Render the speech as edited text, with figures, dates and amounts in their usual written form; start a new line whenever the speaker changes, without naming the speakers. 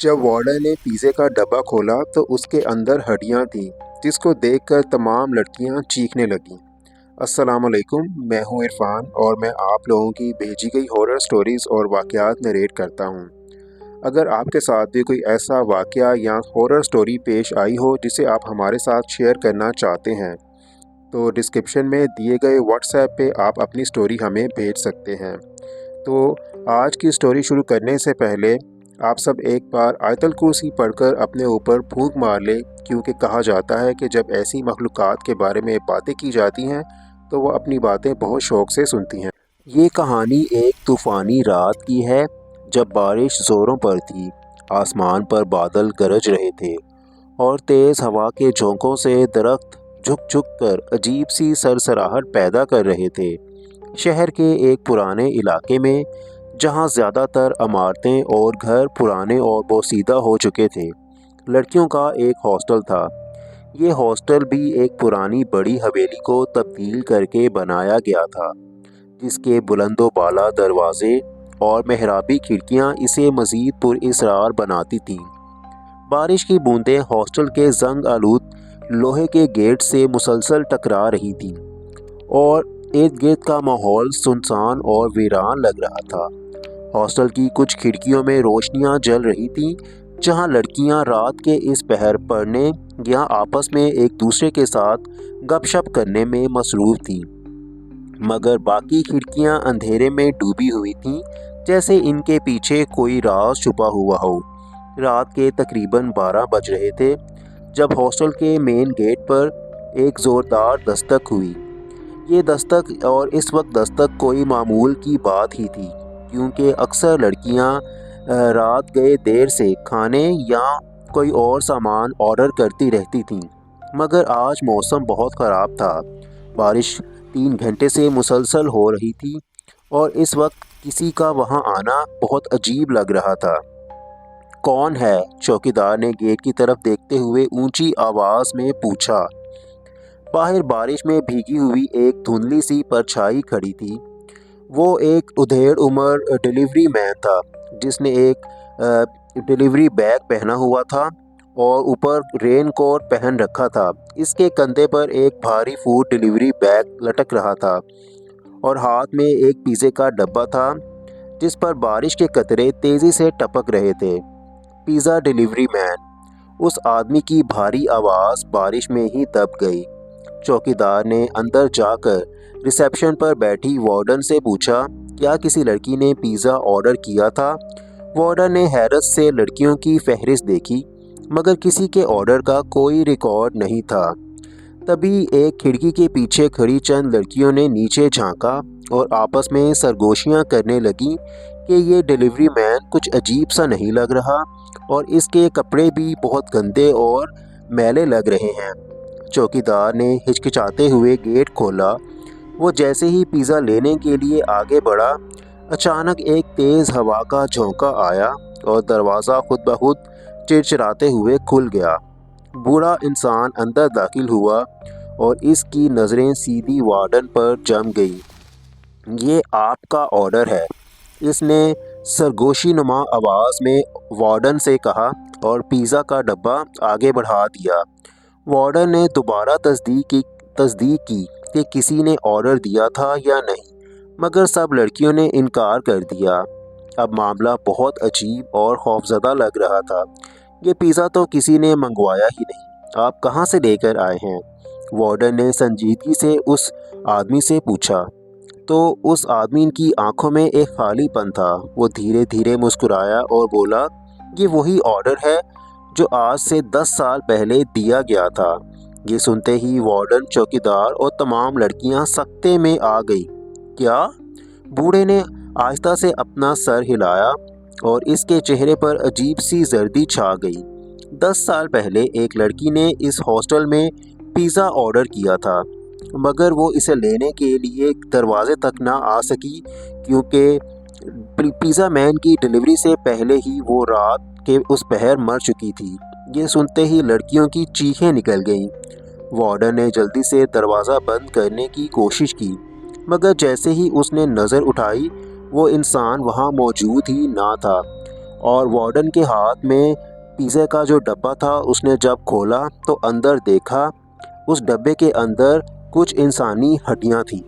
جب وارڈن نے پیزے کا ڈبہ کھولا تو اس کے اندر ہڈیاں تھیں، جس کو دیکھ کر تمام لڑکیاں چیخنے لگیں۔ السلام علیکم، میں ہوں عرفان اور میں آپ لوگوں کی بھیجی گئی ہارر سٹوریز اور واقعات نریٹ کرتا ہوں۔ اگر آپ کے ساتھ بھی کوئی ایسا واقعہ یا ہارر سٹوری پیش آئی ہو جسے آپ ہمارے ساتھ شیئر کرنا چاہتے ہیں تو ڈسکرپشن میں دیے گئے واٹس ایپ پہ آپ اپنی سٹوری ہمیں بھیج سکتے ہیں۔ تو آج کی سٹوری شروع کرنے سے پہلے آپ سب ایک بار آیت الکرسی پڑھ کر اپنے اوپر پھونک مار لیں، کیونکہ کہا جاتا ہے کہ جب ایسی مخلوقات کے بارے میں باتیں کی جاتی ہیں تو وہ اپنی باتیں بہت شوق سے سنتی ہیں۔ یہ کہانی ایک طوفانی رات کی ہے جب بارش زوروں پر تھی، آسمان پر بادل گرج رہے تھے اور تیز ہوا کے جھونکوں سے درخت جھک جھک کر عجیب سی سرسراہٹ پیدا کر رہے تھے۔ شہر کے ایک پرانے علاقے میں، جہاں زیادہ تر عمارتیں اور گھر پرانے اور بوسیدہ ہو چکے تھے، لڑکیوں کا ایک ہاسٹل تھا۔ یہ ہاسٹل بھی ایک پرانی بڑی حویلی کو تبدیل کر کے بنایا گیا تھا، جس کے بلند و بالا دروازے اور محرابی کھڑکیاں اسے مزید پراسرار بناتی تھیں۔ بارش کی بوندیں ہاسٹل کے زنگ آلود لوہے کے گیٹ سے مسلسل ٹکرا رہی تھیں اور ارد گرد کا ماحول سنسان اور ویران لگ رہا تھا۔ ہاسٹل کی کچھ کھڑکیوں میں روشنیاں جل رہی تھیں، جہاں لڑکیاں رات کے اس پہر پڑھنے یا آپس میں ایک دوسرے کے ساتھ گپ شپ کرنے میں مصروف تھیں، مگر باقی کھڑکیاں اندھیرے میں ڈوبی ہوئی تھیں، جیسے ان کے پیچھے کوئی راز چھپا ہوا ہو۔ رات کے تقریباً 12 بج رہے تھے جب ہاسٹل کے مین گیٹ پر ایک زوردار دستک ہوئی۔ یہ دستک، اور اس وقت دستک کوئی معمول کی بات ہی تھی، کیونکہ اکثر لڑکیاں رات گئے دیر سے کھانے یا کوئی اور سامان آرڈر کرتی رہتی تھیں، مگر آج موسم بہت خراب تھا۔ بارش 3 گھنٹے سے مسلسل ہو رہی تھی اور اس وقت کسی کا وہاں آنا بہت عجیب لگ رہا تھا۔ کون ہے؟ چوکیدار نے گیٹ کی طرف دیکھتے ہوئے اونچی آواز میں پوچھا۔ باہر بارش میں بھیگی ہوئی ایک دھندلی سی پرچھائی کھڑی تھی۔ وہ ایک ادھیڑ عمر ڈیلیوری مین تھا، جس نے ایک ڈیلیوری بیگ پہنا ہوا تھا اور اوپر رین کوٹ پہن رکھا تھا۔ اس کے کندھے پر ایک بھاری فوڈ ڈیلیوری بیگ لٹک رہا تھا اور ہاتھ میں ایک پیزے کا ڈبہ تھا، جس پر بارش کے قطرے تیزی سے ٹپک رہے تھے۔ Pizza delivery man! اس آدمی کی بھاری آواز بارش میں ہی دب گئی۔ چوکیدار نے اندر جا کر ریسیپشن پر بیٹھی وارڈن سے پوچھا، کیا کسی لڑکی نے پیزا آرڈر کیا تھا؟ وارڈن نے حیرت سے لڑکیوں کی فہرست دیکھی، مگر کسی کے آرڈر کا کوئی ریکارڈ نہیں تھا۔ تبھی ایک کھڑکی کے پیچھے کھڑی چند لڑکیوں نے نیچے جھانکا اور آپس میں سرگوشیاں کرنے لگیں کہ یہ ڈیلیوری مین کچھ عجیب سا نہیں لگ رہا اور اس کے کپڑے بھی بہت گندے اور میلے لگ رہے ہیں۔ چوکیدار نے ہچکچاتے ہوئے گیٹ کھولا۔ وہ جیسے ہی پیزا لینے کے لیے آگے بڑھا، اچانک ایک تیز ہوا کا جھونکا آیا اور دروازہ خود بخود چرچراتے ہوئے کھل گیا۔ بوڑھا انسان اندر داخل ہوا اور اس کی نظریں سیدھی وارڈن پر جم گئیں۔ یہ آپ کا آرڈر ہے، اس نے سرگوشی نما آواز میں وارڈن سے کہا اور پیزا کا ڈبہ آگے بڑھا دیا۔ وارڈن نے دوبارہ تصدیق کی کہ کسی نے آرڈر دیا تھا یا نہیں، مگر سب لڑکیوں نے انکار کر دیا۔ اب معاملہ بہت عجیب اور خوفزدہ لگ رہا تھا۔ یہ پیزا تو کسی نے منگوایا ہی نہیں، آپ کہاں سے لے کر آئے ہیں؟ وارڈن نے سنجیدگی سے اس آدمی سے پوچھا۔ تو اس آدمی کی آنکھوں میں ایک خالی پن تھا۔ وہ دھیرے دھیرے مسکرایا اور بولا، یہ وہی آرڈر ہے جو آج سے 10 سال پہلے دیا گیا تھا۔ یہ سنتے ہی وارڈن، چوکیدار اور تمام لڑکیاں سکتے میں آ گئی۔ کیا؟ بوڑھے نے آہستہ سے اپنا سر ہلایا اور اس کے چہرے پر عجیب سی زردی چھا گئی۔ 10 سال پہلے ایک لڑکی نے اس ہاسٹل میں پیزا آرڈر کیا تھا، مگر وہ اسے لینے کے لیے دروازے تک نہ آ سکی، کیونکہ پیزا مین کی ڈیلیوری سے پہلے ہی وہ رات کے اس پہر مر چکی تھی۔ یہ سنتے ہی لڑکیوں کی چیخیں نکل گئیں۔ وارڈن نے جلدی سے دروازہ بند کرنے کی کوشش کی، مگر جیسے ہی اس نے نظر اٹھائی وہ انسان وہاں موجود ہی نہ تھا۔ اور وارڈن کے ہاتھ میں پیزے کا جو ڈبہ تھا اس نے جب کھولا تو اندر دیکھا اس ڈبے کے اندر کچھ انسانی ہڈیاں تھیں۔